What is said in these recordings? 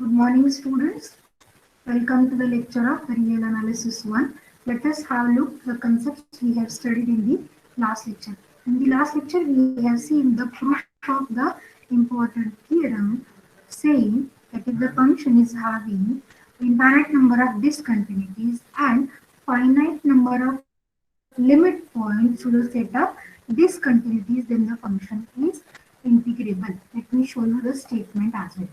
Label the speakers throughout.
Speaker 1: Good morning, students. Welcome to the lecture of Real Analysis 1. Let us have a look at the concepts we have studied in the last lecture. In the last lecture, we have seen the proof of the important theorem saying that if the function is having infinite number of discontinuities and finite number of limit points to the set of discontinuities, then the function is integrable. Let me show you the statement as well.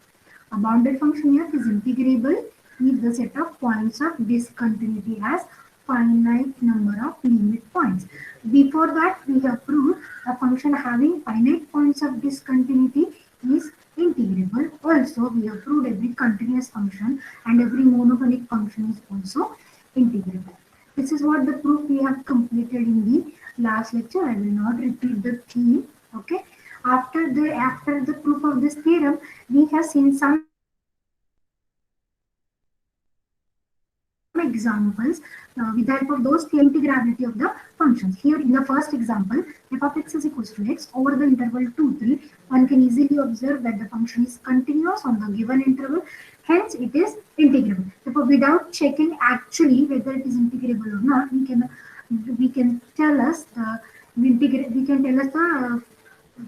Speaker 1: A bounded function f is integrable if the set of points of discontinuity has finite number of limit points. Before that, we have proved a function having finite points of discontinuity is integrable. Also, we have proved every continuous function and every monotonic function is also integrable. This is what the proof we have completed in the last lecture. I will not repeat the theme. Okay. After the proof of this theorem, we have seen some examples with the help of those theorem integrability of the functions. Here in the first example, f of x is equals to x over the interval 2, 3. One can easily observe that the function is continuous on the given interval. Hence, it is integrable. Therefore, without checking actually whether it is integrable or not, we can tell us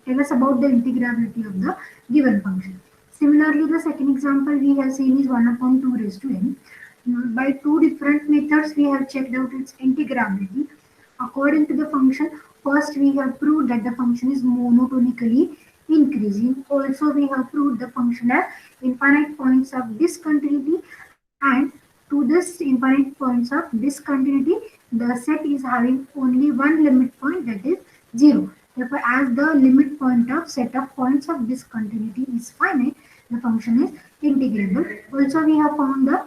Speaker 1: tell us about the integrability of the given function. Similarly, the second example we have seen is 1 upon 2 raised to n. By two different methods, we have checked out its integrability. According to the function, first we have proved that the function is monotonically increasing. Also, we have proved the function has infinite points of discontinuity, and to this infinite points of discontinuity, the set is having only one limit point, that is 0. Therefore, as the limit point of set of points of discontinuity is finite, the function is integrable. Also, we have found the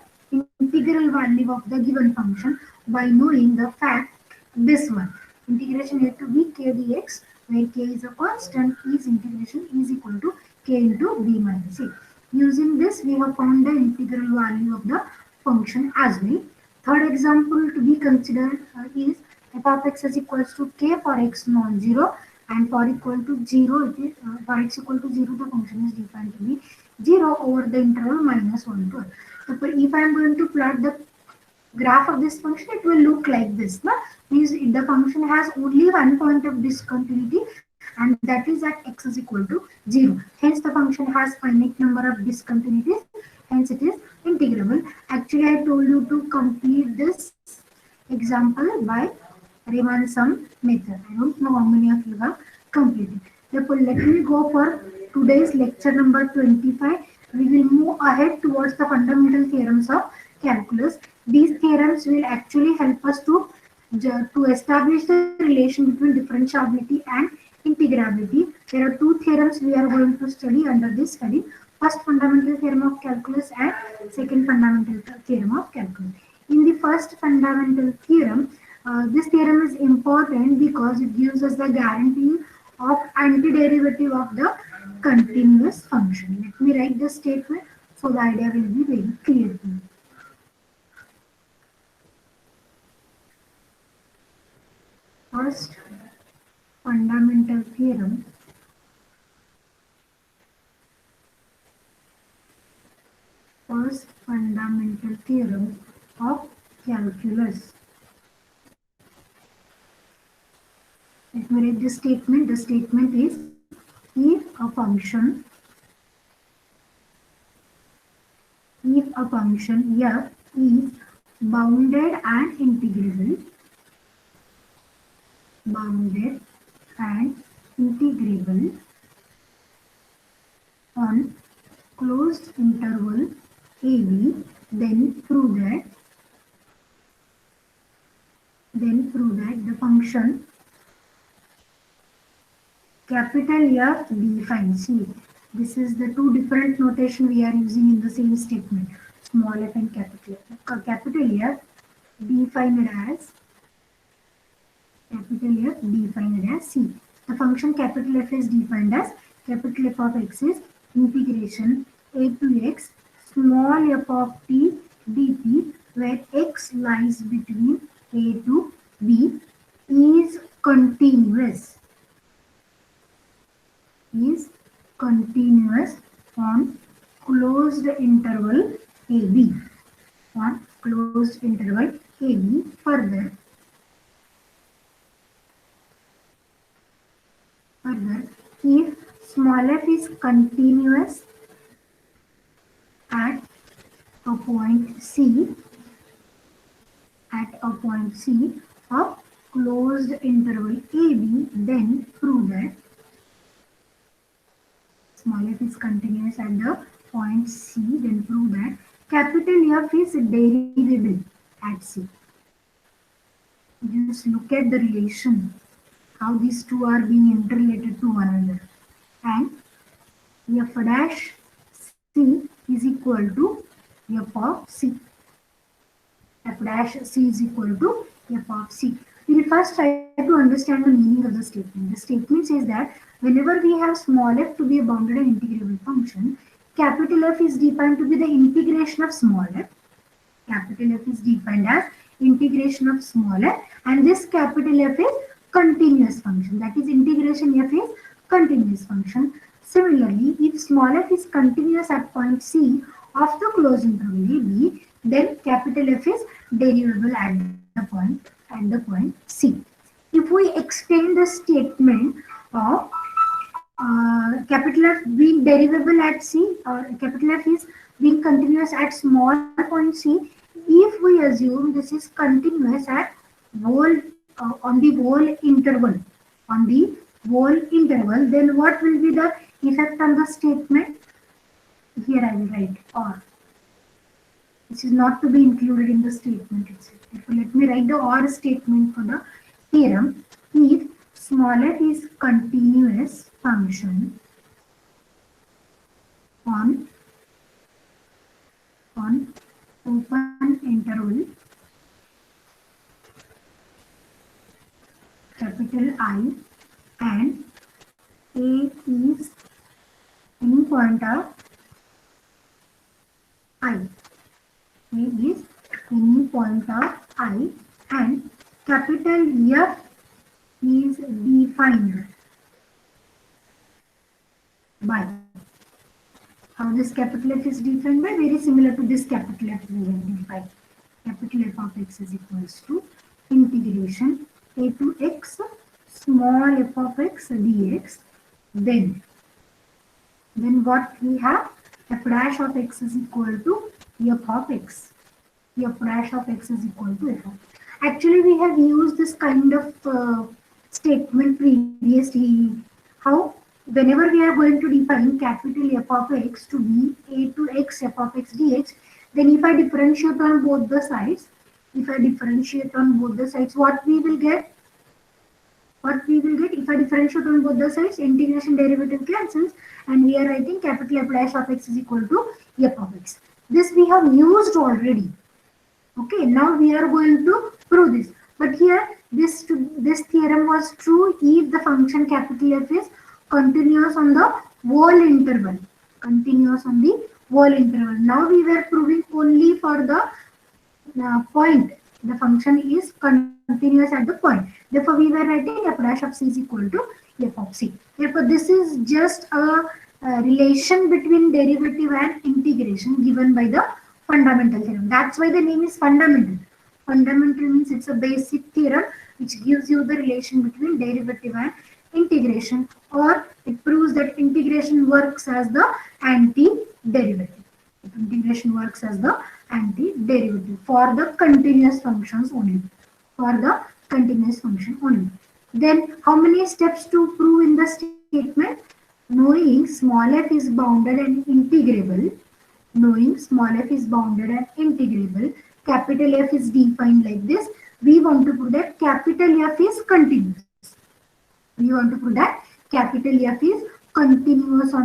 Speaker 1: integral value of the given function by knowing the fact this one. Integration a to b k dx, where k is a constant, is integration is equal to k into b minus a. Using this, we have found the integral value of the function as well. Third example to be considered is f of x is equals to k for x non-zero, and for equal to 0, for x equal to 0, the function is defined to be 0 over the interval minus 1 to 1. So, if I am going to plot the graph of this function, it will look like this. No? Means the function has only one point of discontinuity, and that is at x is equal to 0. Hence, the function has finite number of discontinuities. Hence, it is integrable. Actually, I told you to complete this example by Riemann sum method. I don't know how many of you have completed. Therefore, let me go for today's lecture number 25. We will move ahead towards the fundamental theorems of calculus. These theorems will actually help us to establish the relation between differentiability and integrability. There are two theorems we are going to study under this study. First, fundamental theorem of calculus, and second, fundamental theorem of calculus. In the first fundamental theorem, this theorem is important because it gives us the guarantee of antiderivative of the continuous function. Let me write the statement so the idea will be very clear to you. First fundamental theorem of calculus. Let me read the statement. The statement is, if a function f is bounded and integrable on closed interval AB, then prove that the function capital F defines. See, this is the two different notation we are using in the same statement. Small f and capital F. Capital F defined as C. The function capital F is defined as capital F of x is integration a to x small f of t dt, where x lies between a to b, is continuous on closed interval AB. On closed interval AB. Further, if small f is continuous at a point C, of closed interval AB, then prove that small f is continuous at the point C, then prove that capital F is derivable at C. Just look at the relation, how these two are being interrelated to one another. And f dash C is equal to f of C. F dash C is equal to f of C. We will first try to understand the meaning of the statement. The statement says that whenever we have small f to be a bounded and integrable function, capital F is defined to be the integration of small f. Capital F is defined as integration of small f, and this capital F is continuous function. That is, integration f is continuous function. Similarly, if small f is continuous at point C of the closed interval AB, then capital F is derivable at the point C. If we extend the statement of capital F being derivable at C, or capital F is being continuous at small point C, if we assume this is continuous at on the whole interval, then what will be the effect on the statement? Here I will write or. This is not to be included in the statement itself. Let me write the or statement for the theorem. If small f is continuous function on open interval capital I, and A is any point of I. A is any point of I, and capital F is defined by. How this capital F is defined by? Very similar to this capital F we have defined. Capital F of x is equals to integration a to x small f of x dx. Then what we have? F dash of x is equal to f of x. F dash of x is equal to f of. Actually, we have used this kind of statement previously. How? Whenever we are going to define capital F of x to be a to x f of x dx, then if I differentiate on both the sides, what we will get? If I differentiate on both the sides, integration derivative cancels, and we are writing capital F dash of x is equal to f of x. This we have used already. Okay, now we are going to prove this. But here, this theorem was true if the function capital F is continuous on the whole interval. Now we were proving only for the point. The function is continuous at the point. Therefore, we were writing f dash of c is equal to f of c. Therefore, this is just a relation between derivative and integration given by the fundamental theorem. That's why the name is fundamental. Fundamental means it's a basic theorem which gives you the relation between derivative and integration, or it proves that integration works as the anti-derivative. For the continuous functions only. Then how many steps to prove in the statement? Knowing small f is bounded and integrable, capital F is defined like this. We want to prove that capital F is continuous. On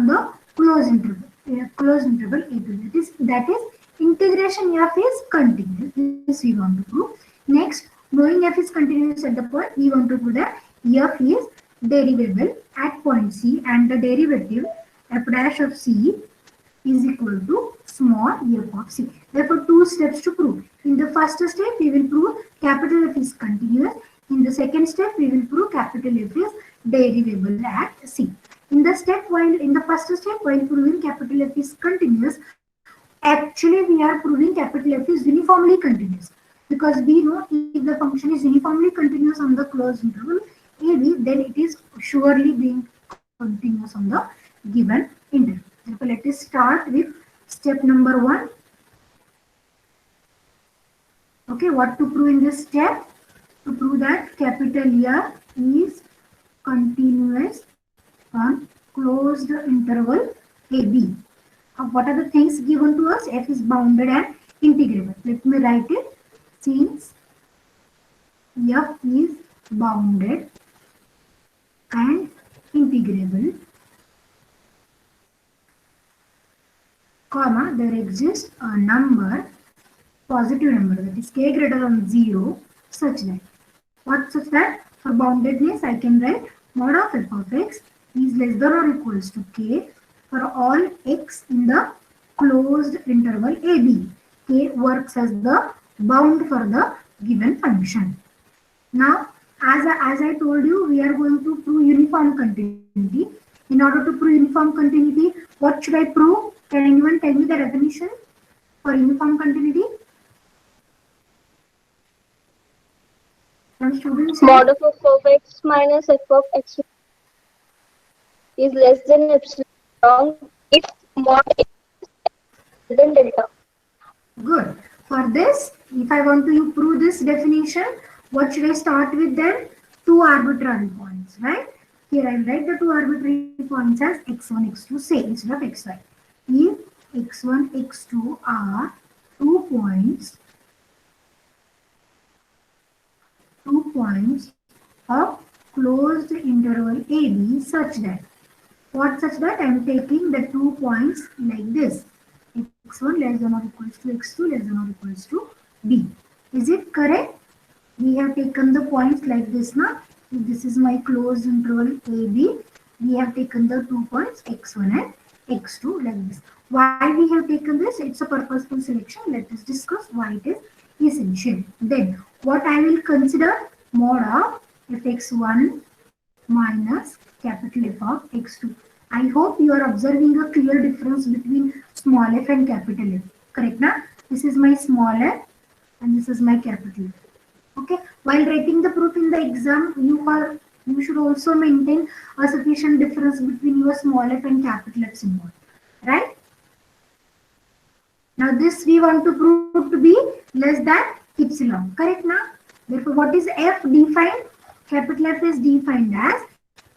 Speaker 1: the closed interval A to B. That is integration F is continuous. This we want to prove. Next, knowing F is continuous at the point, we want to prove that F is derivable at point C, and the derivative f dash of C is equal to small f of C. Therefore, two steps to prove. In the first step, we will prove capital F is continuous. In the second step, we will prove capital F is derivable at C. In the first step, while proving capital F is continuous, actually we are proving capital F is uniformly continuous, because we know if the function is uniformly continuous on the closed interval AB, then it is surely being continuous on the given interval. Therefore, let us start with step number 1. Okay, what to prove in this step? To prove that capital F is continuous on closed interval AB. What are the things given to us? F is bounded and integrable. Let me write it. Since F is bounded and integrable, comma, there exists a number, positive number, that is k greater than 0, such that. What such that? For boundedness, I can write mod of f of x is less than or equals to k for all x in the closed interval AB. K works as the bound for the given function. Now, as I told you, we are going to prove uniform continuity. In order to prove uniform continuity, what should I prove? Can anyone tell me the definition for uniform continuity? Some students
Speaker 2: Mod of f of x minus f of x is less than epsilon long if mod x is less than delta.
Speaker 1: Good. For this, if I want to prove this definition, what should I start with then? Two arbitrary points, right? Here I write the two arbitrary points as x1, x2, say instead of xy. If x1, x2 are 2 points of closed interval AB such that, what such that? I am taking the 2 points like this. X1 less than or equals to x2 less than or equals to b. Is it correct? We have taken the points like this now. If this is my closed interval AB, we have taken the 2 points x1 and x2 like this. Why we have taken this? It's a purposeful selection. Let us discuss why it is essential. Then what I will consider? Mod of fx1 minus capital F of x2. I hope you are observing a clear difference between small f and capital F. Correct now? This is my small f and this is my capital F. Okay. While writing the proof in the exam, you should also maintain a sufficient difference between your small f and capital F symbol. Right? Now this we want to prove to be less than epsilon. Correct now? Therefore, what is f defined? Capital F is defined as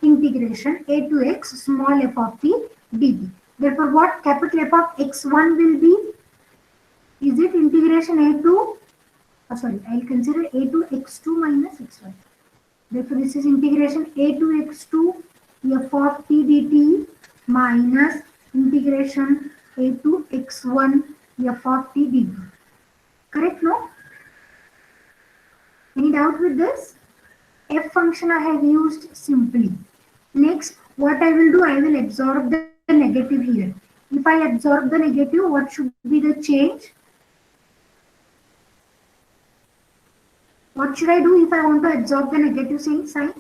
Speaker 1: integration a to x small f of t dt. Therefore, what capital F of x1 will be? Is it integration a to, I will consider a to x2 minus x1. Therefore, this is integration a to x2 f of t dt minus integration a to x1 f of t dt. Correct, no? Any doubt with this? F function I have used simply. Next, what I will do, I will absorb the negative here. If I absorb the negative, what should be the change? What should I do if I want to absorb the negative sign?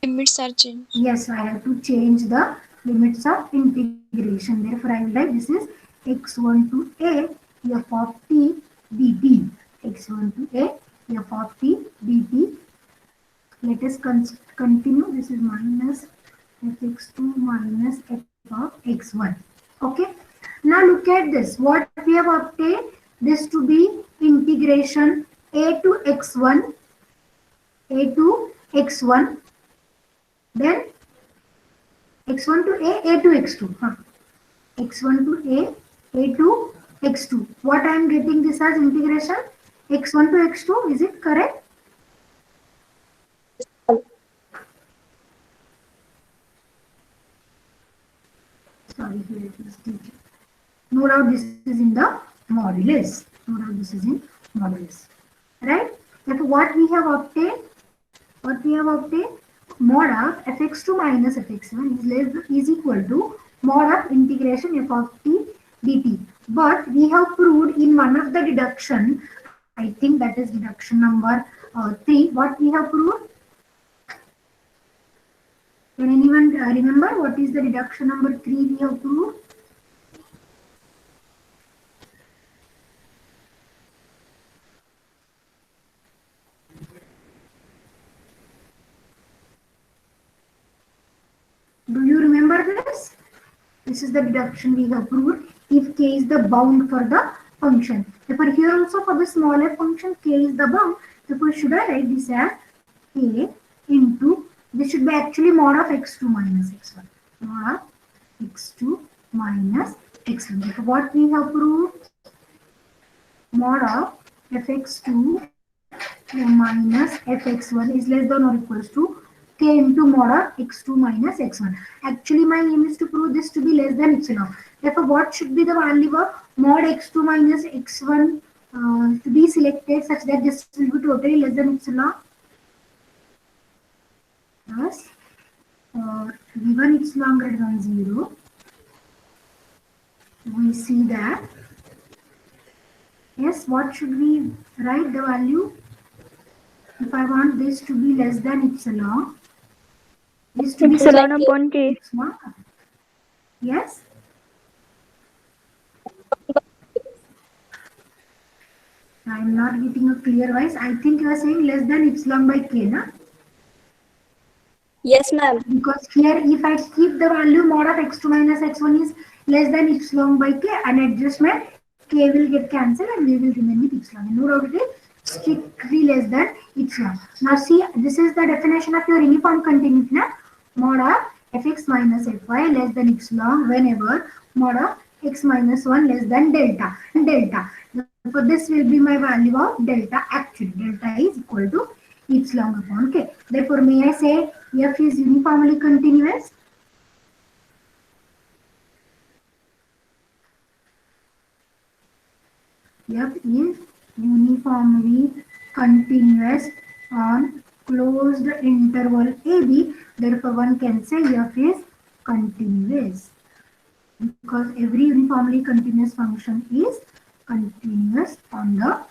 Speaker 3: Limits are changed.
Speaker 1: Yes, I have to change the limits of integration. Therefore, I will write this is x1 to a f of t dt. x1 to a f of t dt. Let us continue. This is minus fx2 minus f of x1. Okay. Now look at this. What we have obtained, this to be integration a to x1, then x1 to a to x2. x1 to a to x2. What I am getting this as integration x1 to x2. Is it correct? Sorry, here it is teacher. No doubt this is in the modulus. Right? Therefore, what we have obtained? Mod of fx2 minus fx1 is equal to mod of integration f of t dt. But we have proved in one of the deduction, I think that is deduction number 3, what we have proved? Can anyone remember what is the deduction number 3 we have proved? Do you remember this? This is the deduction we have proved if k is the bound for the function. Therefore, here also for the smaller function k is the bound. Therefore, should I write this as k into, this should be actually mod of x2 minus x1. Mod of x2 minus x1. Therefore, what we have proved? Mod of fx2 minus fx1 is less than or equals to k into mod of x2 minus x1. Actually, my aim is to prove this to be less than epsilon. Therefore, what should be the value of mod x2 minus x1 to be selected such that this will be totally less than epsilon? Thus, given epsilon greater than 0, we see that, yes, what should we write the value? If I want this to be less than epsilon, this to be
Speaker 3: Epsilon upon k.
Speaker 1: epsilon. Yes. I am not getting a clear voice. I think you are saying less than epsilon by k, na?
Speaker 2: Yes, ma'am.
Speaker 1: Because here, if I keep the value mod of x2 minus x1 is less than epsilon by k, an adjustment k will get cancelled and we will remain with epsilon. No doubt it is strictly less than epsilon. Now see, this is the definition of your uniform continuity. Mod of fx minus fy less than epsilon whenever mod of x minus 1 less than delta. For this will be my value of delta. Actually, delta is equal to epsilon upon k. Therefore, may I say f is uniformly continuous? F is uniformly continuous on closed interval AB. Therefore, one can say f is continuous because every uniformly continuous function is continuous on the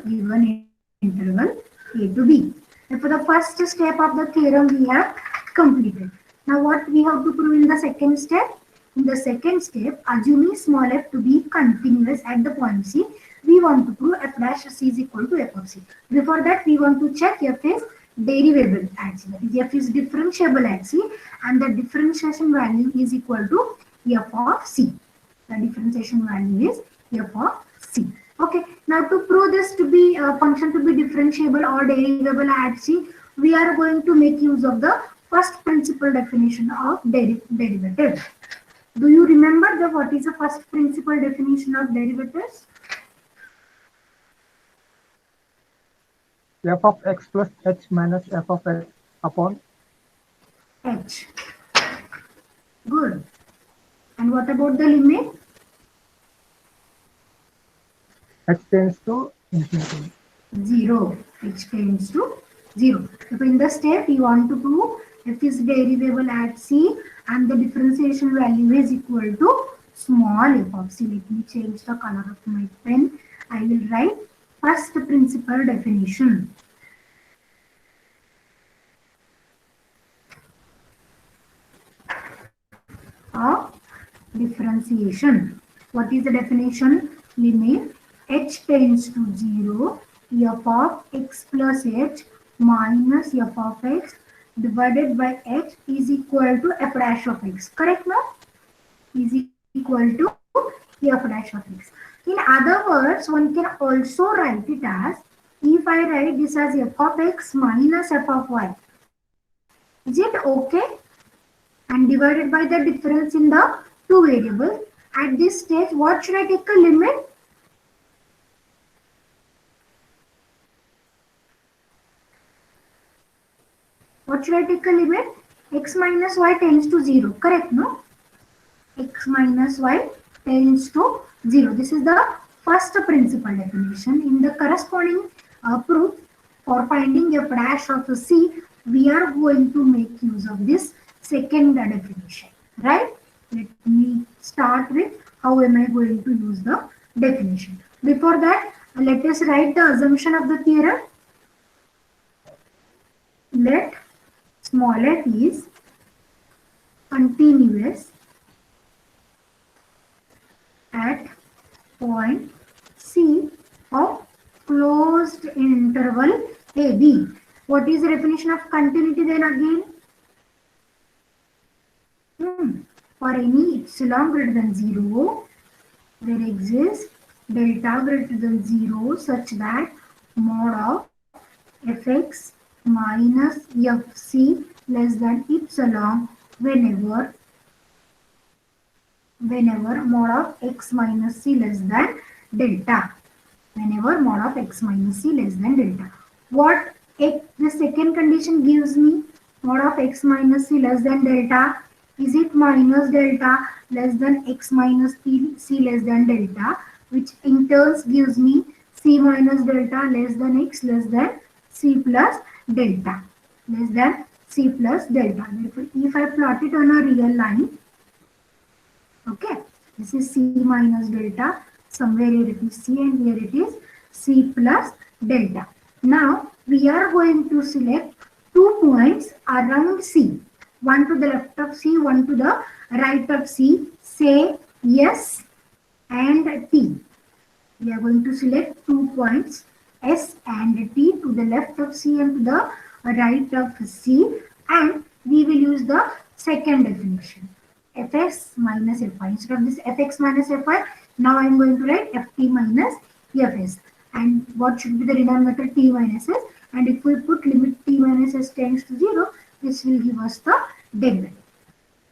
Speaker 1: given interval A to B. Therefore, the first step of the theorem we have completed. Now, what we have to prove in the second step? In the second step, assuming small f to be continuous at the point C, we want to prove f dash C is equal to f of C. Before that, we want to check f is derivable at C. That is, f is differentiable at C and the differentiation value is equal to f of C. The differentiation value is f of C. Okay, now to prove this to be a function to be differentiable or derivable at C, we are going to make use of the first principle definition of derivative. Do you remember what is the first principle definition of derivatives?
Speaker 4: f of x plus h minus f of x upon
Speaker 1: H. Good. And what about the limit?
Speaker 4: h tends to infinity.
Speaker 1: 0. H tends to 0. So in the step, you want to prove f is derivable at C and the differentiation value is equal to small f of C. Let me change the color of my pen. I will write first principle definition. Of differentiation. What is the definition? Limit h tends to 0, f of x plus h minus f of x divided by h is equal to f dash of x. Correct, no? Is equal to f dash of x. In other words, one can also write it as, if I write this as f of x minus f of y, is it okay? And divided by the difference in the two variables. At this stage, what should I take a limit? What should I take a limit? X minus y tends to 0. Correct, no? X minus y tends to 0. This is the first principle definition. In the corresponding proof for finding f dash of C, we are going to make use of this second definition, right? Let me start with how am I going to use the definition. Before that, let us write the assumption of the theorem. let small f is continuous at point C of closed interval AB. What is the definition of continuity then again? For any epsilon greater than 0, there exists delta greater than 0 such that mod of fx minus fc less than epsilon whenever mod of x minus c less than delta. Whenever mod of x minus c less than delta. What the second condition gives me? Mod of x minus c less than delta. Is it minus delta less than x minus c less than delta, which in turn gives me c minus delta less than x less than c plus delta. Less than c plus delta. Therefore, if I plot it on a real line, okay, this is c minus delta, somewhere here it is c and here it is c plus delta. Now we are going to select 2 points around C, one to the left of C, one to the right of C, say S and T. We are going to select 2 points S and T to the left of C and to the right of C, and we will use the second definition, fx minus fy. Instead of this fx minus fy, now I am going to write ft minus fs. And what should be the denominator? T minus s. And if we put limit t minus s tends to 0, this will give us the derivative.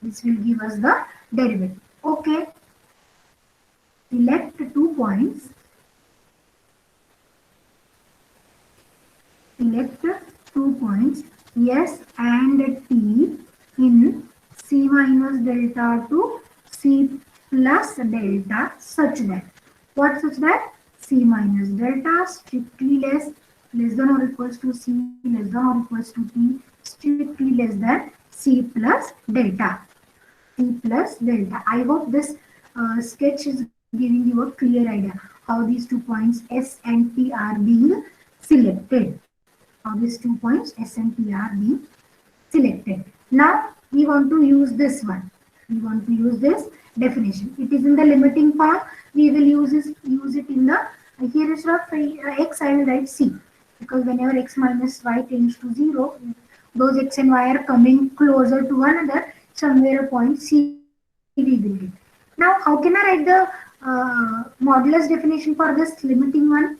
Speaker 1: This will give us the derivative. Okay. Select 2 points. Select 2 points S and T in C minus delta to C plus delta such that, what such that? C minus delta strictly less than or equals to C less than or equals to T strictly less than C plus delta. C plus delta. I hope this sketch is giving you a clear idea how these 2 points S and T are being selected. How these 2 points S and T are being selected. Now we want to use this one. We want to use this definition. It is in the limiting form. We will use it in the, here instead of x I will write c, because whenever x minus y tends to 0, those x and y are coming closer to one another, somewhere a point c we will get. Now how can I write the modulus definition for this limiting one?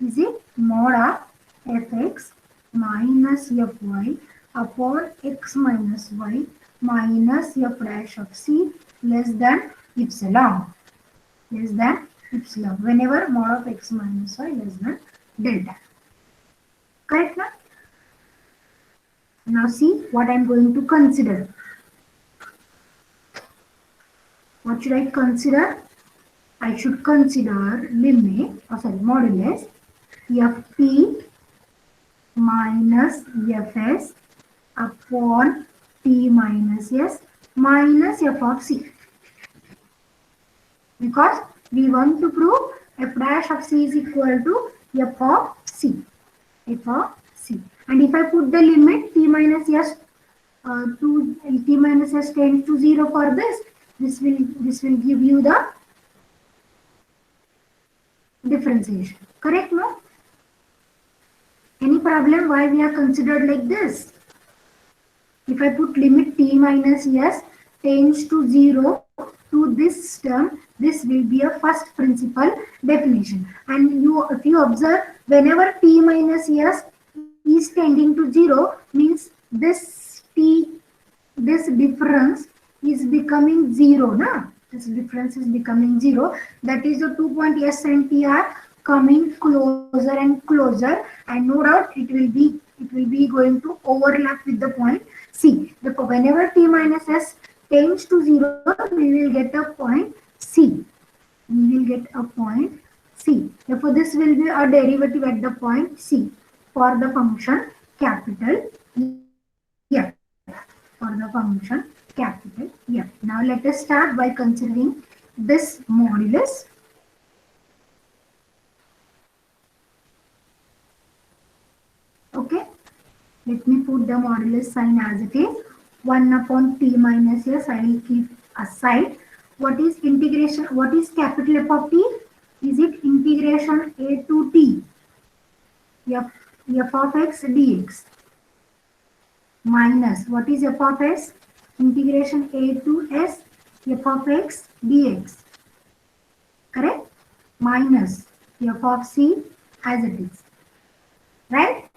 Speaker 1: Is it mod of fx minus fy upon x minus y minus f dash of c less than epsilon. Less than epsilon. Whenever mod of x minus y less than delta. Correct now? Now see what I am going to consider. What should I consider? I should consider limit, modulus ft minus fs upon t minus s minus f of c. Because we want to prove f dash of c is equal to f of c. F of c. And if I put the limit t minus s to t minus s tends to 0 for this will give you the differentiation. Correct, no? Any problem why we are considered like this? If I put limit t minus s tends to 0 to this term, this will be a first principle definition. And if you observe, whenever t minus s is tending to 0, means this difference is becoming 0, na? This difference is becoming 0. That is the 2 point s and t are coming closer and closer, and no doubt it will be going to overlap with the point C. Therefore, whenever t minus s tends to 0, we will get a point C. We will get a point C. Therefore, this will be a derivative at the point C for the function capital F. For the function capital F. Now, let us start by considering this modulus. Okay. Let me put the modulus sign as it is. 1 upon t minus s, I will keep aside. What is integration? What is capital F of t? Is it integration a to t f of x dx minus what is f of s? Integration a to s f of x dx. Correct? Minus f of c as it is. Right?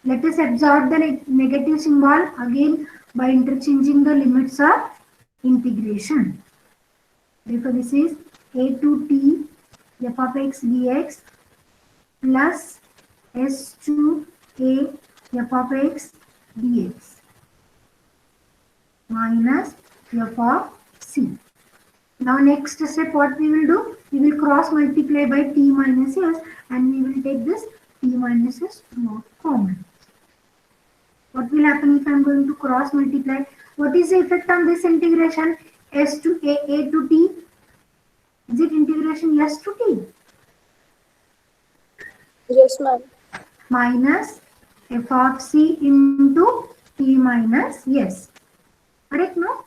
Speaker 1: Let us absorb the negative symbol again by interchanging the limits of integration. Therefore, this is a to t f of x dx plus s to a f of x dx minus f of c. Now next step what we will do? We will cross multiply by t minus s and we will take this t minus s not common. What will happen if I am going to cross multiply? What is the effect on this integration? S to a to t. Is it integration s to t?
Speaker 2: Yes, ma'am.
Speaker 1: Minus f of c into t minus s. Correct, no?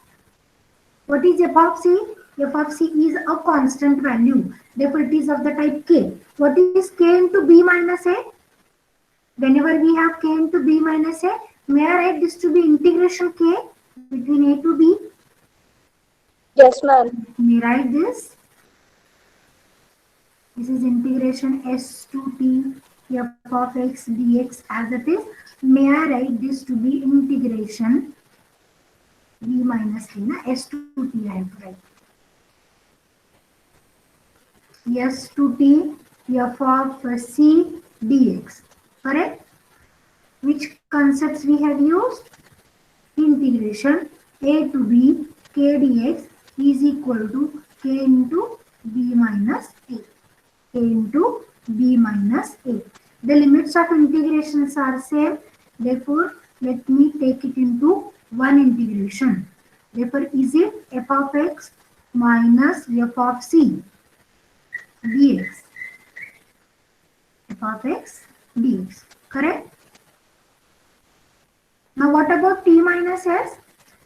Speaker 1: What is f of c? F of c is a constant value. Therefore, it is of the type k. What is k into b minus a? Whenever we have k into b minus a, may I write this to be integration k between a to b?
Speaker 2: Yes, ma'am.
Speaker 1: May I write this? This is integration s to t f of x dx as it is. May I write this to be integration b minus a? Na? S to t I have to write. S to t f of c dx. Correct? Which concepts we have used? Integration a to b k dx is equal to k into b minus a. K into b minus a. The limits of integrations are same. Therefore, let me take it into one integration. Therefore, is it f of x minus f of c dx? F of x dx. Correct? Now, what about t minus s?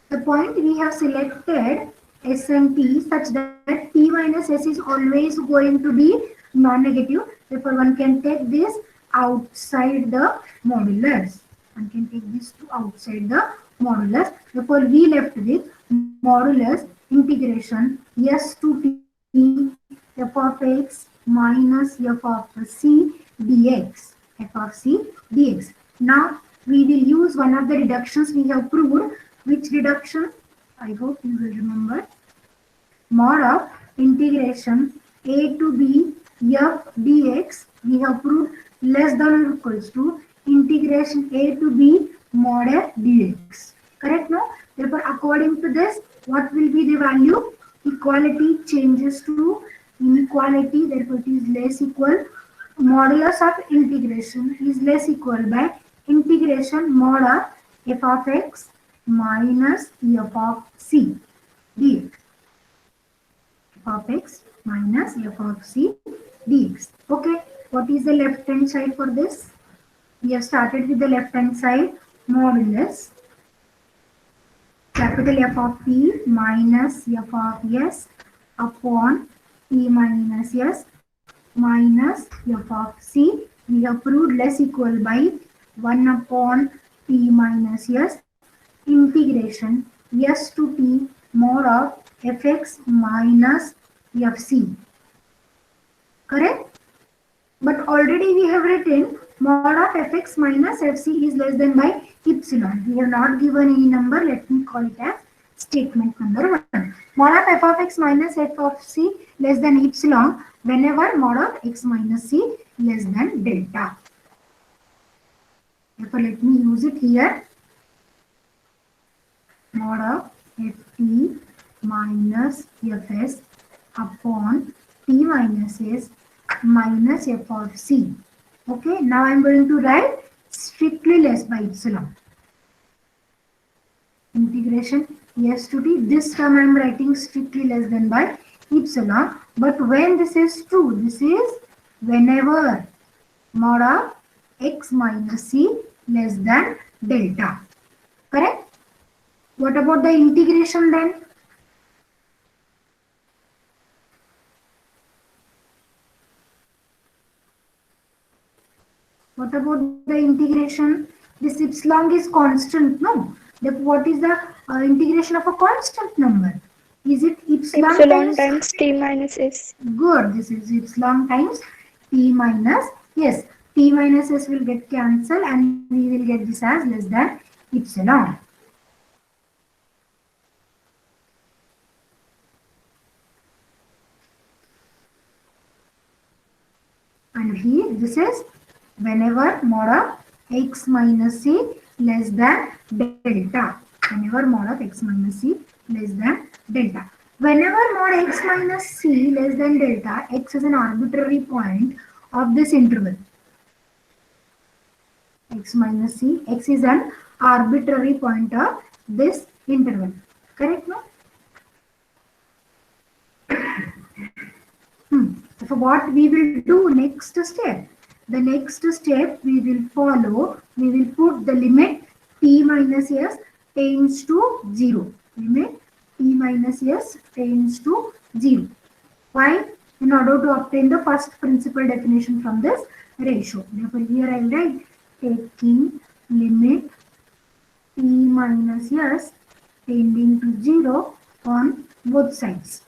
Speaker 1: The point we have selected s and t such that t minus s is always going to be non-negative. Therefore, one can take this outside the modulus. One can take this to outside the modulus. Therefore, we left with modulus integration s to t f of x minus f of c dx. F of c dx. Now, we will use one of the reductions we have proved. Which reduction? I hope you will remember. Mod of integration a to b f dx we have proved less than or equals to integration a to b mod f dx. Correct, no? Therefore, according to this, what will be the value? Equality changes to inequality. Therefore, it is less equal. Modulus of integration is less equal by integration mod of f of x minus f of c dx. F of x minus f of c dx. Okay, what is the left hand side for this? We have started with the left hand side. Modulus capital F of t minus f of s upon t minus s minus f of c. We have proved less equal by 1 upon t minus s integration s to t mod of fx minus fc. Correct? But already we have written mod of fx minus fc is less than by epsilon. We have not given any number. Let me call it as statement number 1. Mod of f of x minus f of c less than epsilon whenever mod of x minus c less than delta. Therefore, let me use it here. Mod of ft minus fs upon t minus s minus f of c. Okay, now I am going to write strictly less by epsilon. Integration s to t. This term I am writing strictly less than by epsilon. But when this is true, this is whenever mod of x minus c less than delta. Correct? What about the integration then? What about the integration? This epsilon is constant, no? What is the integration of a constant number? Is it epsilon
Speaker 3: Epsilon
Speaker 1: times?
Speaker 3: times t minus s.
Speaker 1: Good. This is epsilon times t minus, yes, t minus s will get cancelled and we will get this as less than epsilon. And here this is whenever mod of x minus c less than delta. Whenever mod of x minus c less than delta. Whenever mod x minus c less than delta, x is an arbitrary point of this interval. X minus c, x is an arbitrary point of this interval. Correct, no? So what we will do next step? The next step we will follow, we will put the limit t minus s tends to 0. Limit t minus s tends to 0. Why? In order to obtain the first principal definition from this ratio. Therefore, here I will write taking limit t minus s tending to 0 on both sides.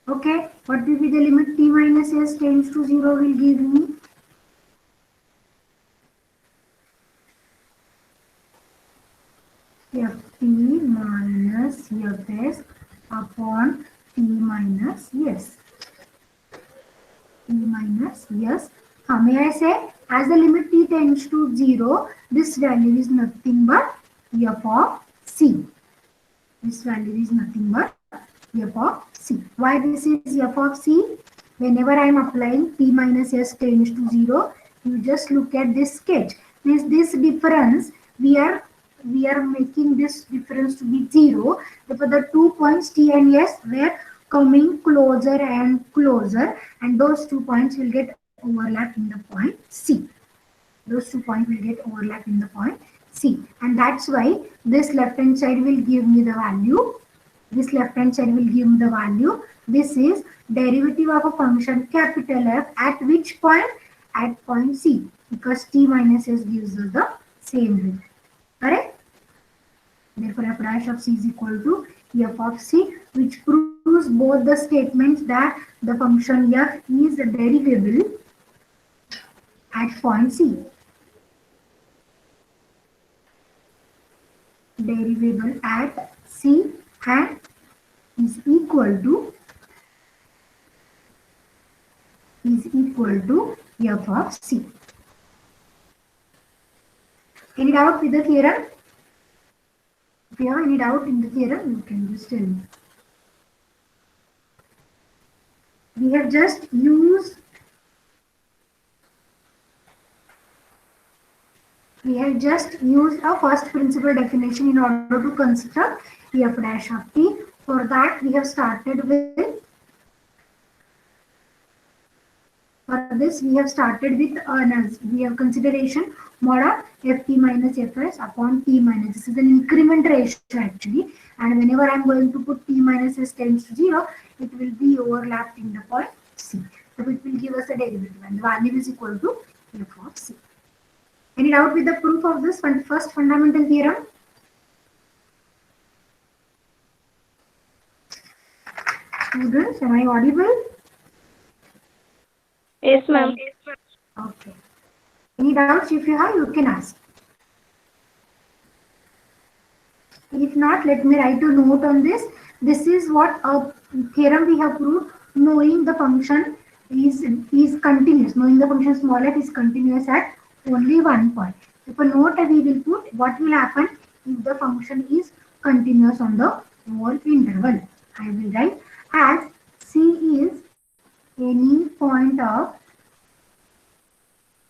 Speaker 1: Okay, what will be the limit t minus s tends to 0 will give me? Ft minus Fs upon t minus s. T minus s. May I say, as the limit t tends to 0, this value is nothing but f of c. This value is nothing but f of c. Why this is f of c? Whenever I am applying t minus s tends to 0, you just look at this sketch. This difference, we are making this difference to be 0. Therefore, the 2 points t and s were coming closer and closer, and those 2 points will get overlap in the point C. Those 2 points will get overlap in the point C, and that's why this left hand side will give me the value. This left hand side will give me the value. This is derivative of a function capital F at which point? At point C, because t minus s gives us the same result. Correct? Therefore, f dash of c is equal to f of c, which proves both the statements that the function f is derivable at point C. Derivable at C and is equal to f of c. Any doubt with the theorem? If you have any doubt in the theorem, you can just tell me. We have just used a first principle definition in order to construct f dash of t. For that, we have started with we have consideration mod of ft minus fs upon t minus. This is an increment ratio actually, and whenever I am going to put t minus s tends to 0, it will be overlapped in the point C. So it will give us a derivative, and the value is equal to f of c. Any doubt with the proof of this first fundamental theorem? Students, am I audible?
Speaker 2: Yes, ma'am.
Speaker 1: Okay. Any doubts if you have, you can ask. If not, let me write a note on this. This is what a theorem we have proved. Knowing the function is continuous. Knowing the function small f is continuous at only one point. If a note we will put what will happen if the function is continuous on the whole interval. I will write as C is any point of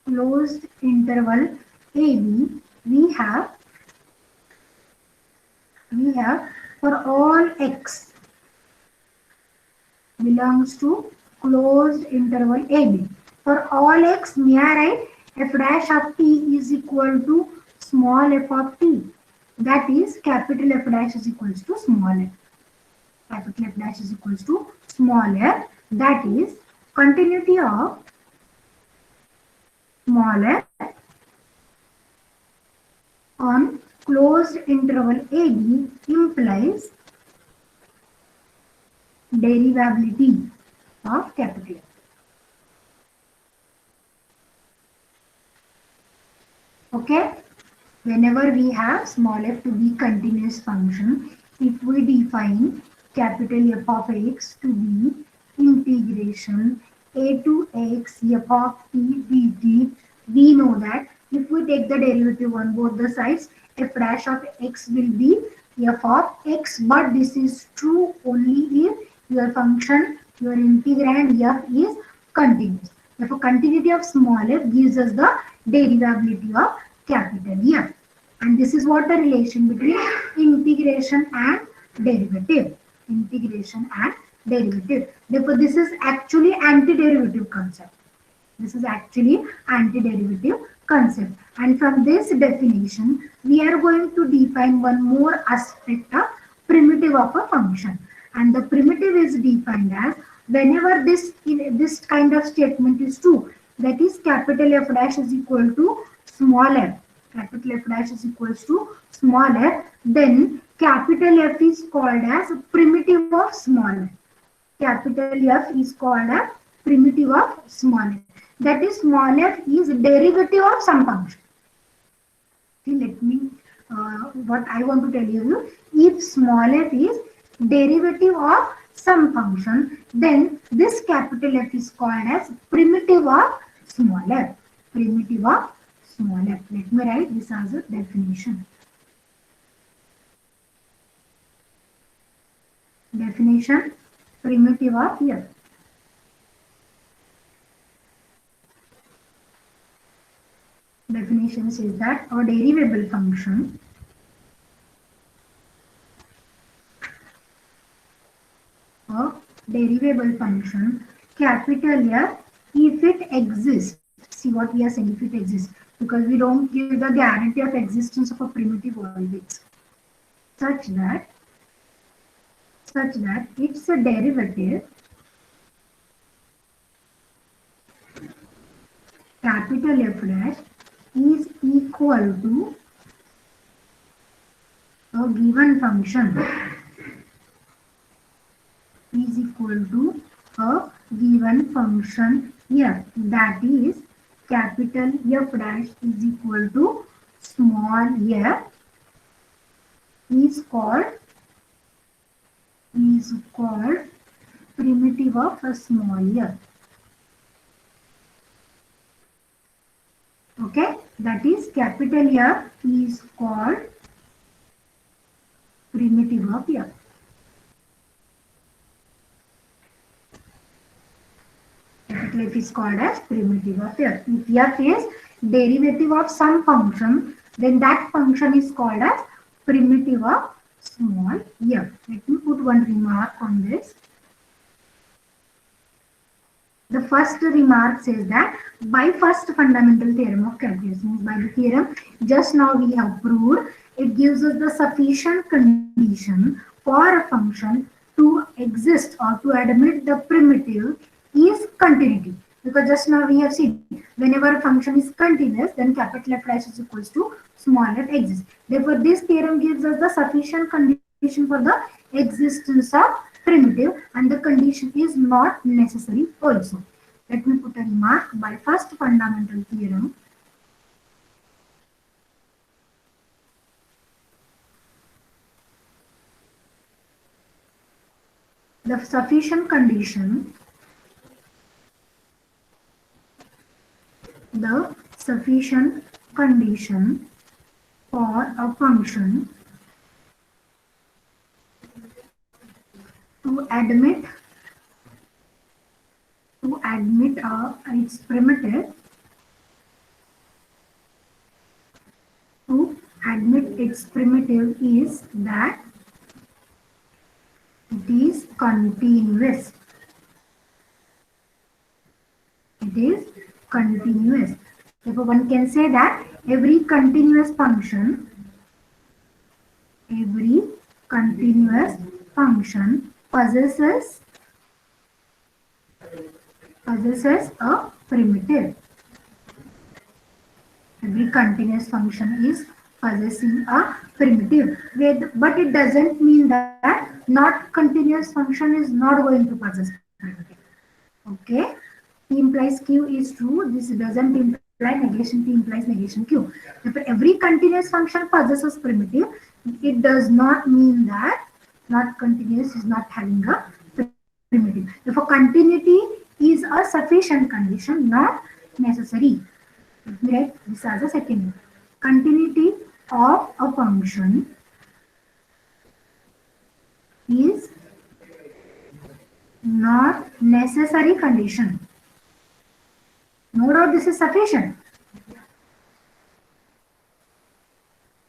Speaker 1: closed interval AB, we have for all x belongs to closed interval AB. For all x, may I write f dash of t is equal to small f of t. That is capital F dash is equals to small f. Capital F dash is equals to small f. That is continuity of small f on closed interval AB implies derivability of capital F. Okay, whenever we have small f to be continuous function, if we define capital F of x to be integration a to x f of t dt, we know that if we take the derivative on both the sides, f dash of x will be f of x, but this is true only if your function, your integrand f is continuous. Therefore, continuity of small f gives us the derivability of capital F. And this is what the relation between integration and derivative. Integration and derivative. Therefore, this is actually antiderivative concept. This is actually antiderivative concept. And from this definition, we are going to define one more aspect of primitive of a function. And the primitive is defined as whenever this kind of statement is true, that is capital F dash is equal to small f. Capital F dash is equals to small f, then capital F is called as primitive of small f. Capital F is called as primitive of small f. That is small f is derivative of some function. See, let me, what I want to tell you, if small f is derivative of some function, then this capital F is called as primitive of small f. Primitive of small f. Let me write this as a definition. Definition, primitive of f. Definition says that a derivable function capital F, if it exists. See what we are saying, if it exists, because we don't give the guarantee of existence of a primitive always, such that its a derivative capital F dash is equal to a given function, is equal to a given function f, that is capital F dash is equal to small f, is called primitive of a small f. Okay, that is capital F is called primitive of f. Capital F is called as primitive of f. If f is derivative of some function, then that function is called as primitive of small f. Let me put one remark on this. The first remark says that by first fundamental theorem of calculus, means by the theorem just now we have proved, it gives us the sufficient condition for a function to exist or to admit the primitive is continuity. Because just now we have seen whenever a function is continuous, then capital F dash is equals to small f exists. Therefore, this theorem gives us the sufficient condition for the existence of primitive, and the condition is not necessary also. Let me put a remark by first fundamental theorem. The sufficient condition for a function to admit its primitive, is that it is continuous. It is continuous. Therefore, one can say that every continuous function possesses a primitive. Every continuous function is possessing a primitive, but it doesn't mean that not continuous function is not going to possess primitive. Okay, P implies Q is true. This doesn't imply negation. P implies negation Q. If every continuous function possesses primitive, it does not mean that not continuous is not having a primitive. Therefore, continuity is a sufficient condition, not necessary. Let me write this as a second. Continuity of a function is not necessary condition. No doubt this is sufficient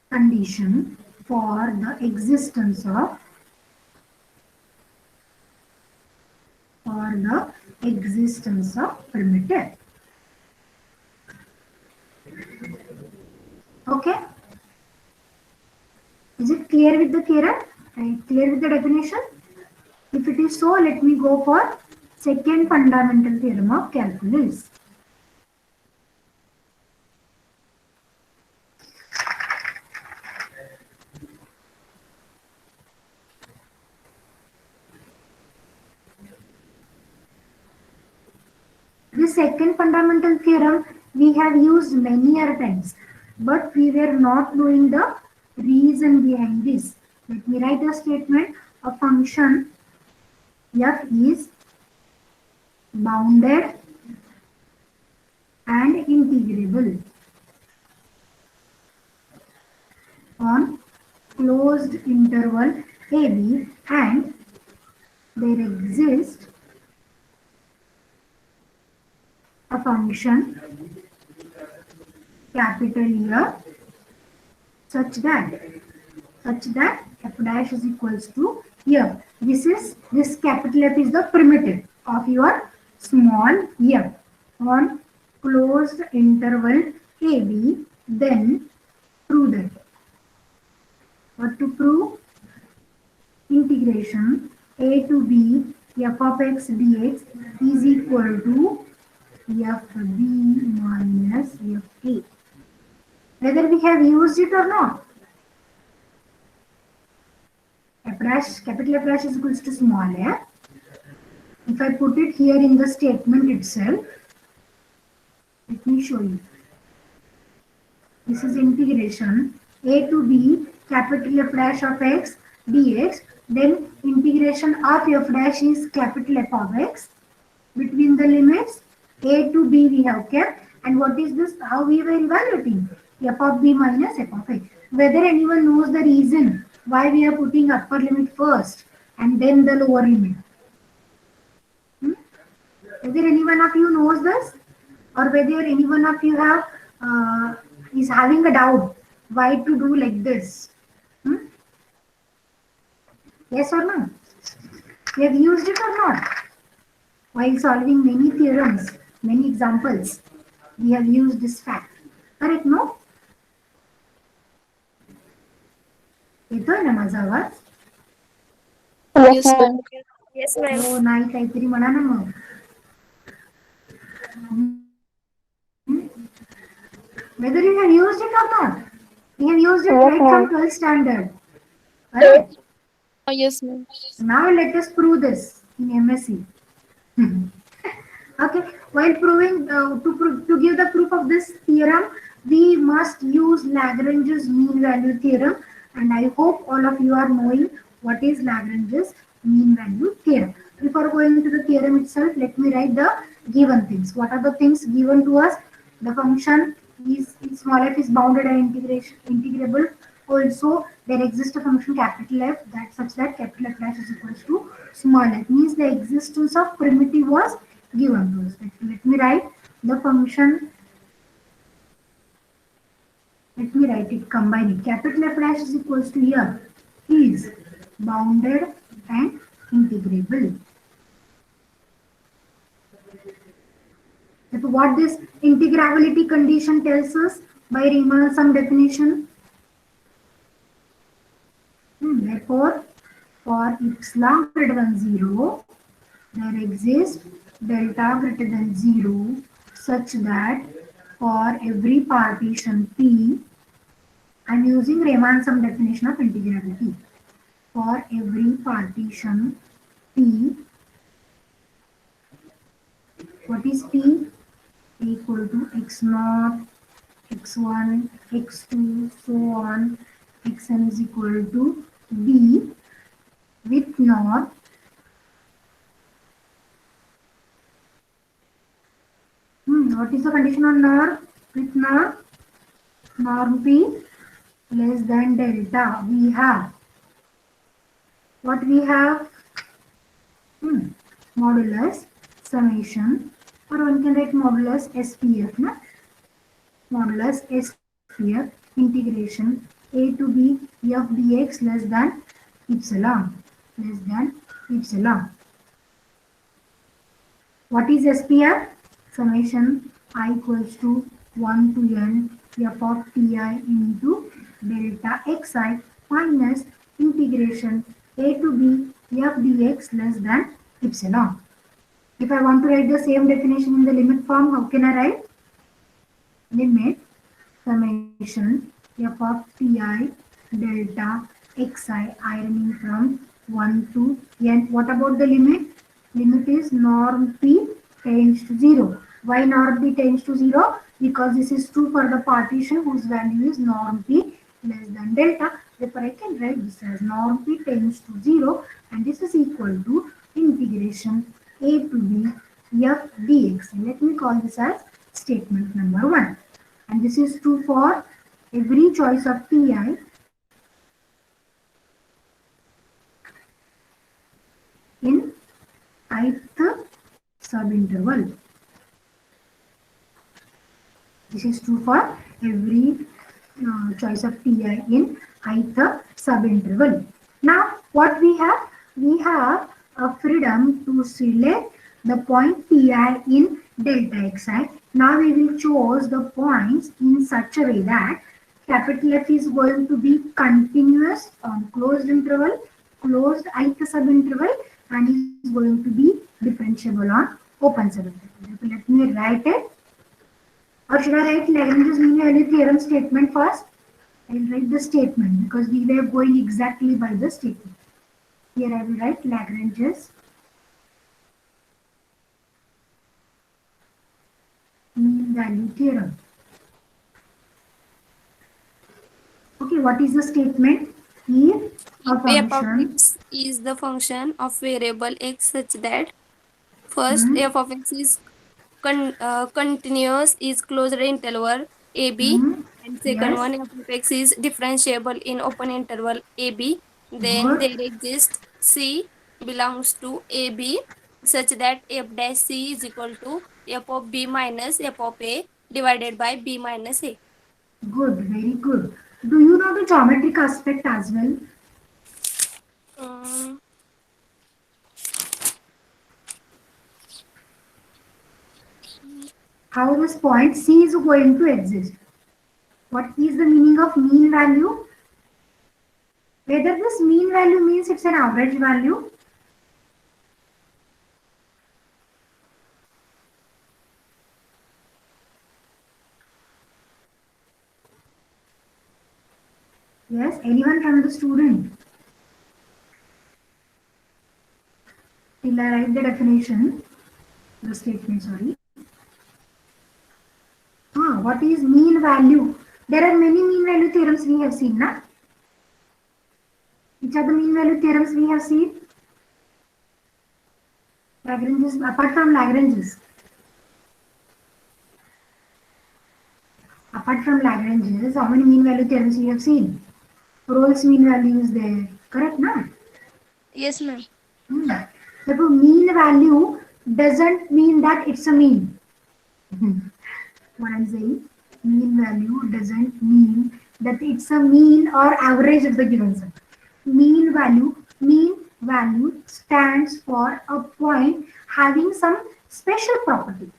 Speaker 1: condition for the existence of primitive. Okay, is it clear with the theorem? Clear with the definition? If it is so, let me go for second fundamental theorem of calculus. The second fundamental theorem we have used many other times, but we were not knowing the reason behind this. Let me write a statement. A function f is bounded and integrable on closed interval AB, and there exists a function capital F such that f dash is equals to F. This capital F is the primitive of your small f on closed interval AB. Then prove that. What to prove? Integration a to b f of x dx is equal to fb minus fa. Whether we have used it or not. Capital F dash is equals to small f. If I put it here in the statement itself, let me show you. This is integration a to b capital F dash of x dx. Then integration of f dash is capital F of x. Between the limits a to b we have kept. And what is this? How we were evaluating? F of b minus f of a. Whether anyone knows the reason why we are putting upper limit first and then the lower limit? Whether any one of you knows this, or whether any one of you have is having a doubt why to do like this? Yes or no? We have used it or not? While solving many theorems, many examples, we have used this fact. Correct, no? येतोय ना माझा आवाज?
Speaker 3: Yes, ma'am.
Speaker 2: Yes, ma'am.
Speaker 1: हो नाही काहीतरी म्हणा ना मग. Whether you have used it or not? We have used it right from 12th standard. Correct?
Speaker 3: Yes, ma'am.
Speaker 1: Now let us prove this in MSc. Okay. While proving to give the proof of this theorem, we must use Lagrange's mean value theorem, and I hope all of you are knowing what is Lagrange's mean value theorem. Before going to the theorem itself, let me write the given things. What are the things given to us? The function is small f is bounded and integrable. Also, there exists a function capital F that such that capital F dash is equals to small f. Means the existence of primitive was given to us. Let me write the function. Let me write it, combine it. Capital F dash is equals to F is bounded and integrable. What this integrability condition tells us by Riemann sum definition. Therefore, for epsilon greater than 0, there exists delta greater than 0 such that for every partition P, I am using Riemann sum definition of integrability. For every partition P, what is P? Equal to x0, x1, x2, so on, xn is equal to b with norm. What is the condition on norm? With norm p less than delta. We have what we have? Modulus summation, or one can write modulus SPF, na? Modulus SPF integration a to b f dx less than epsilon. What is SPF? Summation I equals to 1 to n f of ti into delta xi minus integration a to b f dx less than epsilon. If I want to write the same definition in the limit form, how can I write? Limit summation f of ti delta xi ironing from 1 to n. What about the limit? Limit is norm p tends to 0. Why norm p tends to 0? Because this is true for the partition whose value is norm p less than delta. Therefore, I can write this as norm p tends to 0 and this is equal to integration a to b f dx. And let me call this as statement number 1. And this is true for every choice of ti in ith subinterval. This is true for every choice of ti in ith subinterval. Now, what we have? We have a freedom to select the point ti in delta xi. Now we will choose the points in such a way that capital F is going to be continuous on closed interval, closed ith subinterval, and is going to be differentiable on open subinterval. Let me write it. Or should I write Lagrange's mean value theorem statement first? I will write the statement because we were going exactly by the statement. Here I will write Lagrange's mean value theorem. Okay, what is the statement? If a
Speaker 5: F of
Speaker 1: function
Speaker 5: x is the function of variable x such that first f of x is continuous is closed interval ab, and second
Speaker 1: yes,
Speaker 5: one f of x is differentiable in open interval ab, then
Speaker 1: good,
Speaker 5: there exists c belongs to ab such that f dash c is equal to f of b minus f of a divided by b minus a.
Speaker 1: good, very good. Do you know the geometric aspect as well?
Speaker 5: Um,
Speaker 1: How this point C is going to exist? What is the meaning of mean value? Whether this mean value means it's an average value. Yes, anyone from the student? Till I write the definition, the statement, sorry. What is mean value? There are many mean value theorems we have seen, na? Which are the mean value theorems we have seen? Lagrange's, apart from Lagrange's. Apart from Lagrange's, how many mean value theorems we have seen? Rolle's mean value is there, correct, na?
Speaker 5: yes, ma'am.
Speaker 1: Therefore, mean value doesn't mean that it's a mean. What I'm saying, mean value doesn't mean that it's a mean or average of the given set. Mean value stands for a point having some special property.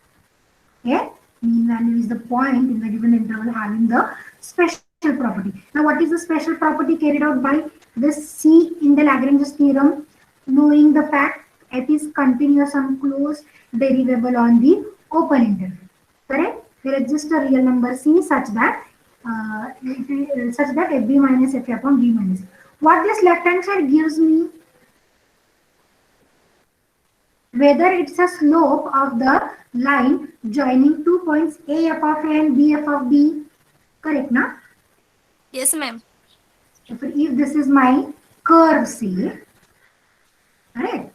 Speaker 1: Okay, mean value is the point in the given interval having the special property. Now, what is the special property carried out by this C in the Lagrange's theorem? Knowing the fact f is continuous on closed derivable on the open interval. Correct? There exists a real number C such that fb minus f upon b minus. What this left hand side gives me, whether it's a slope of the line joining 2 points a f of a and b f of b. Correct, na?
Speaker 5: Yes, ma'am.
Speaker 1: If this is my curve C, correct?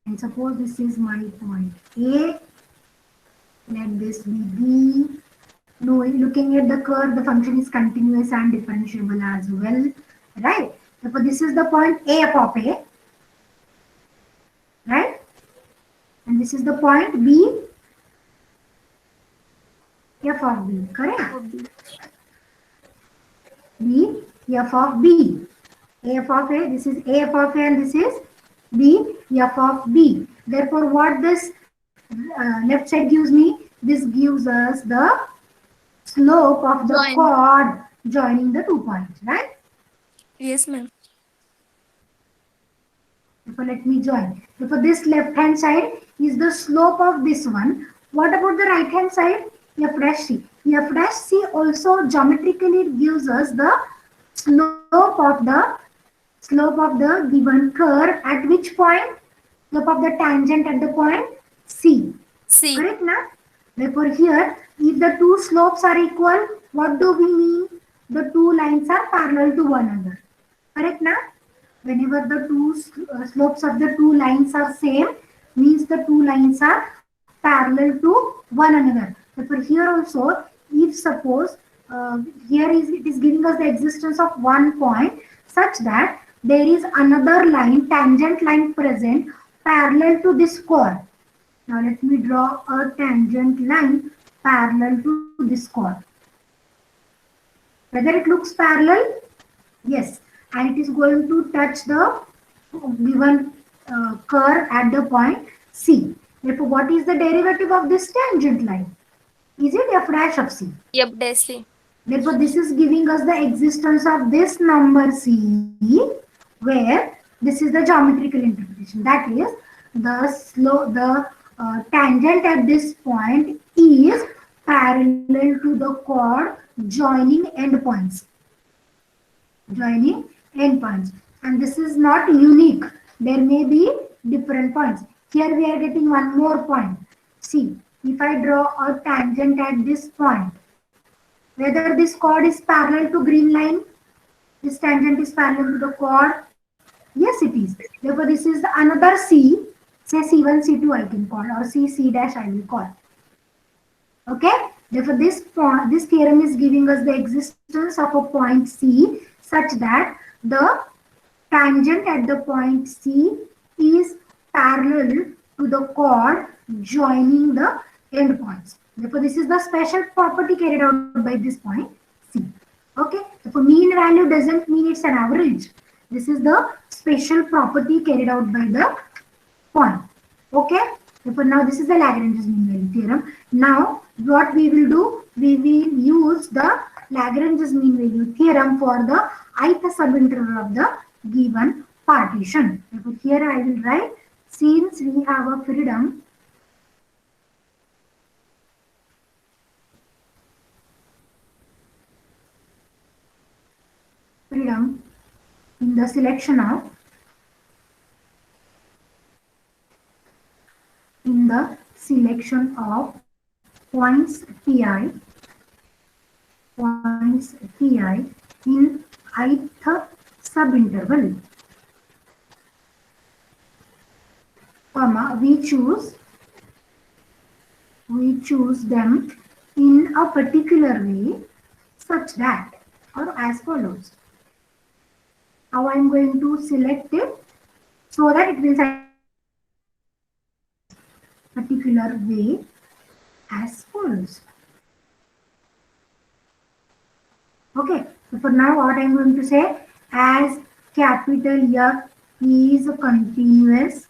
Speaker 1: And suppose this is my point A, let this be B. No, looking at the curve, the function is continuous and differentiable as well, right? Therefore, this is the point A f of A, right? And this is the point B f of B, correct? B f of B. A f of A, this is A f of A and this is B f of B. Therefore, what this left side gives me? This gives us the slope of the chord joining the 2 points, right?
Speaker 5: Yes, ma'am.
Speaker 1: Therefore, let me join. Therefore, this left hand side is the slope of this one. What about the right hand side? F dash C. F dash C also geometrically gives us the slope of the given curve at which point? Slope of the tangent at the point C.
Speaker 5: C.
Speaker 1: Correct, na? Therefore, here, if the two slopes are equal, what do we mean? The two lines are parallel to one another. Correct, na? Whenever the two slopes of the two lines are same, means the two lines are parallel to one another. Therefore, here also, if suppose it is giving us the existence of one point such that there is another line, tangent line present parallel to this chord. Now let me draw a tangent line parallel to this chord. Whether it looks parallel? Yes. And it is going to touch the given curve at the point C. Therefore, what is the derivative of this tangent line? Is it f dash of C?
Speaker 5: F dash C.
Speaker 1: Therefore, this is giving us the existence of this number C, where this is the geometrical interpretation. That is, the tangent at this point is parallel to the chord joining endpoints. And this is not unique. There may be different points. Here we are getting one more point. See, if I draw a tangent at this point, whether this chord is parallel to green line, this tangent is parallel to the chord. Yes, it is. Therefore, this is another C, say C1, C2 I can call, or C dash I will call. Okay. Therefore, this theorem is giving us the existence of a point C such that the tangent at the point C is parallel to the chord joining the endpoints. Therefore, this is the special property carried out by this point C. Okay. Therefore, mean value doesn't mean it's an average. This is the special property carried out by the point. Okay. Therefore, now this is the Lagrange's mean value theorem. Now, what we will do? We will use the Lagrange's mean value theorem for the ith subinterval of the given partition. Therefore, here I will write, since we have a freedom in the selection of points Pi in ith subinterval, comma, we choose them in a particular way such that, or as follows. How I am going to select it so that it will particular way as follows. Okay, so for now what I am going to say, as capital F is continuous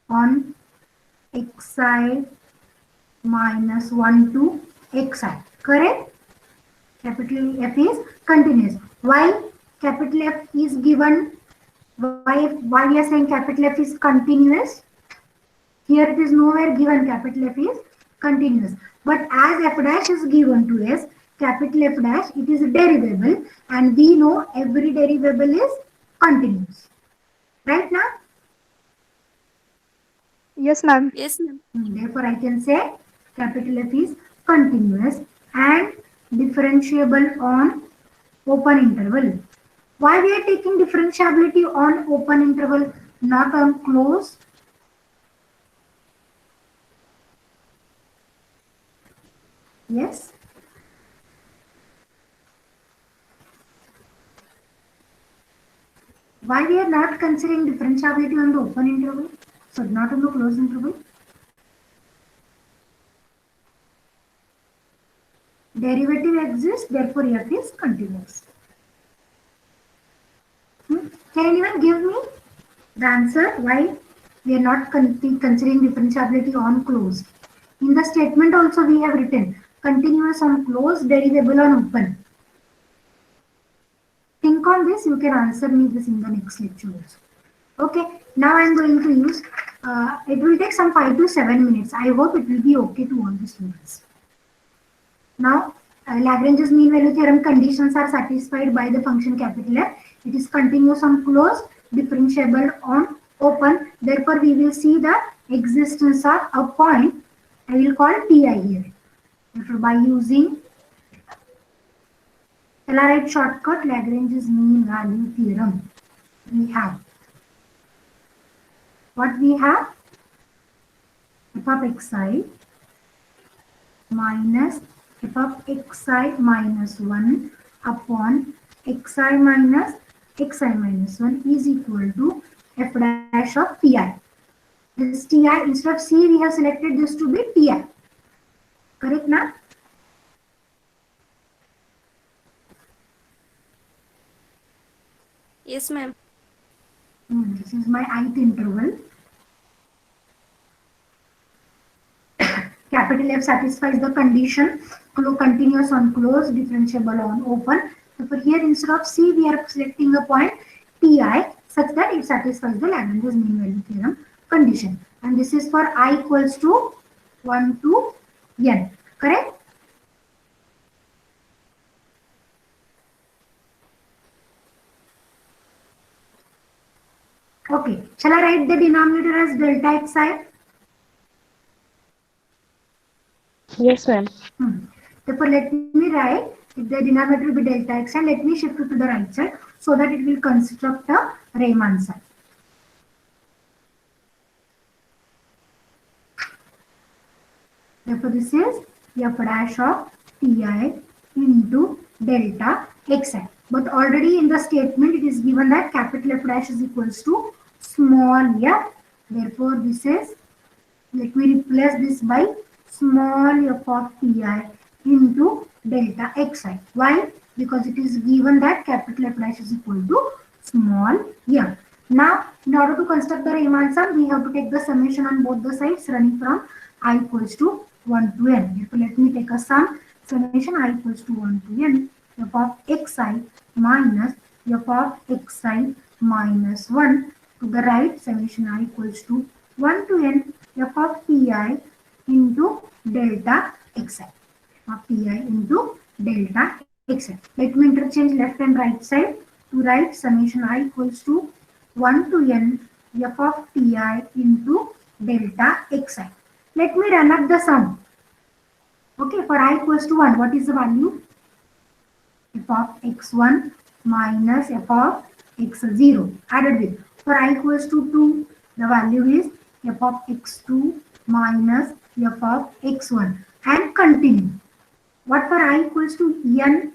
Speaker 1: on xi minus 1 to xi. Correct? Capital F is continuous. Why capital F is given? Why we are saying capital F is continuous? Here it is nowhere given capital F is continuous. But as f dash is given to us, capital F dash, it is a derivable and we know every derivable is continuous. Right now?
Speaker 3: Yes, ma'am.
Speaker 5: Yes, ma'am.
Speaker 1: Therefore, I can say capital F is continuous and differentiable on open interval. Why we are taking differentiability on open interval, not on closed? Yes. Why we are not considering differentiability on the open interval? So not on the closed interval. Derivative exists, therefore f is continuous. Can anyone give me the answer why we are not considering differentiability on closed? In the statement also we have written continuous on closed, derivable on open. Think on this, you can answer me this in the next lecture also. Okay, now I am going to use, it will take some 5 to 7 minutes. I hope it will be okay to all the students. Now, Lagrange's mean value theorem conditions are satisfied by the function capital F. It is continuous on closed, differentiable on open. Therefore, we will see the existence of a point. I will call Ti here. Therefore, by using Taylorite shortcut Lagrange's mean value theorem, we have what we have? F of xi minus f of xi minus 1 upon xi minus 1 is equal to f dash of ti. This ti, instead of c, we have selected this to be ti. Correct now?
Speaker 5: Yes, ma'am.
Speaker 1: This is my ith interval. Capital F satisfies the condition continuous on closed, differentiable on open. Therefore, here instead of C, we are selecting a point Ti such that it satisfies the Lagrange's mean value theorem condition. And this is for I equals to 1 to n. Correct? Okay. Shall I write the denominator as delta xi?
Speaker 3: Yes, ma'am.
Speaker 1: Therefore, let me write, if the denominator will be delta x, and let me shift it to the right side so that it will construct a Riemann sine. Therefore, this is f dash of Ti into delta xi. But already in the statement, it is given that capital F dash is equals to small f. Therefore, this is, let me replace this by small f of Ti into delta xi. Why? Because it is given that capital F dash is equal to small f. Now, in order to construct the Riemann sum, we have to take the summation on both the sides running from I equals to 1 to n. Therefore, let me take a sum, summation I equals to 1 to n, f of xi minus f of xi minus 1 to the right, summation I equals to 1 to n f of Ti into delta xi. Of Ti into delta xi. Let me interchange left and right side. To right, summation I equals to 1 to n f of Ti into delta xi. Let me run up the sum. Okay, for I equals to 1, what is the value? F of x1 minus f of x0 added with. For I equals to 2, the value is f of x2 minus f of x1 and continue. What for I equals to n?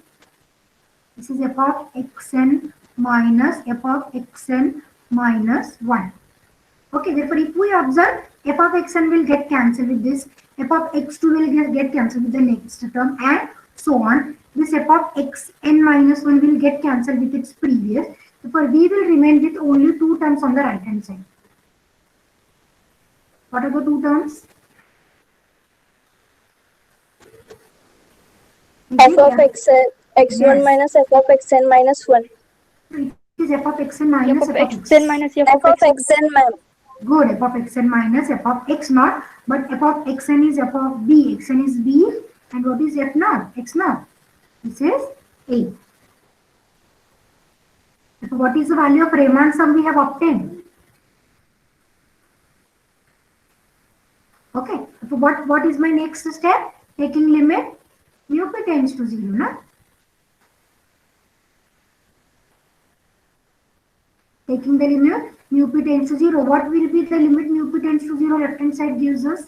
Speaker 1: This is f of xn minus f of xn minus 1. Okay, therefore, if we observe, f of xn will get cancelled with this, f of x2 will get cancelled with the next term, and so on. This f of xn minus 1 will get cancelled with its previous. Therefore, we will remain with only 2 terms on the right hand side. What are the two terms?
Speaker 2: F of x, x1
Speaker 1: Yes.
Speaker 2: minus f of xn minus 1.
Speaker 1: It is f of xn minus
Speaker 3: F of
Speaker 1: f of
Speaker 3: x
Speaker 1: x.
Speaker 3: then minus f
Speaker 2: F of xn, ma'am.
Speaker 1: Good. F of xn minus f of x naught. But f of xn is f of b. Xn is b. And what is f naught? X naught. This is a. So what is the value of Riemann sum we have obtained? Okay. So what is my next step? Taking limit mu p tends to 0, na? Taking the limit mu p tends to 0. What will be the limit mu p tends to 0? Left hand side gives us.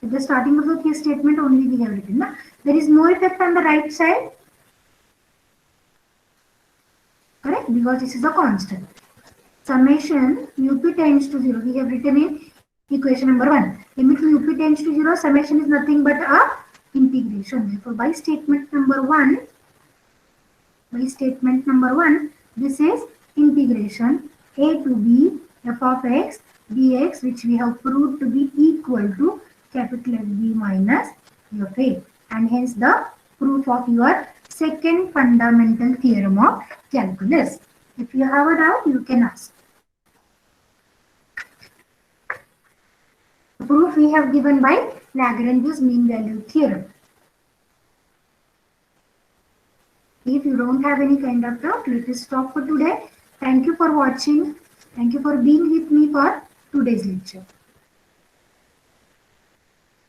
Speaker 1: At the starting of the case statement only we have written. Na? There is no effect on the right side. Correct? Because this is a constant. Summation mu p tends to 0. We have written in equation number 1. Limit mu p tends to 0. Summation is nothing but a integration. Therefore, by statement number 1, this is integration a to b f of x dx, which we have proved to be equal to capital F b minus f a, and hence the proof of your second fundamental theorem of calculus. If you have a doubt, you can ask. The proof we have given by Lagrange's mean value theorem. If you don't have any kind of doubt, let us stop for today. Thank you for watching. Thank you for being with me for today's lecture.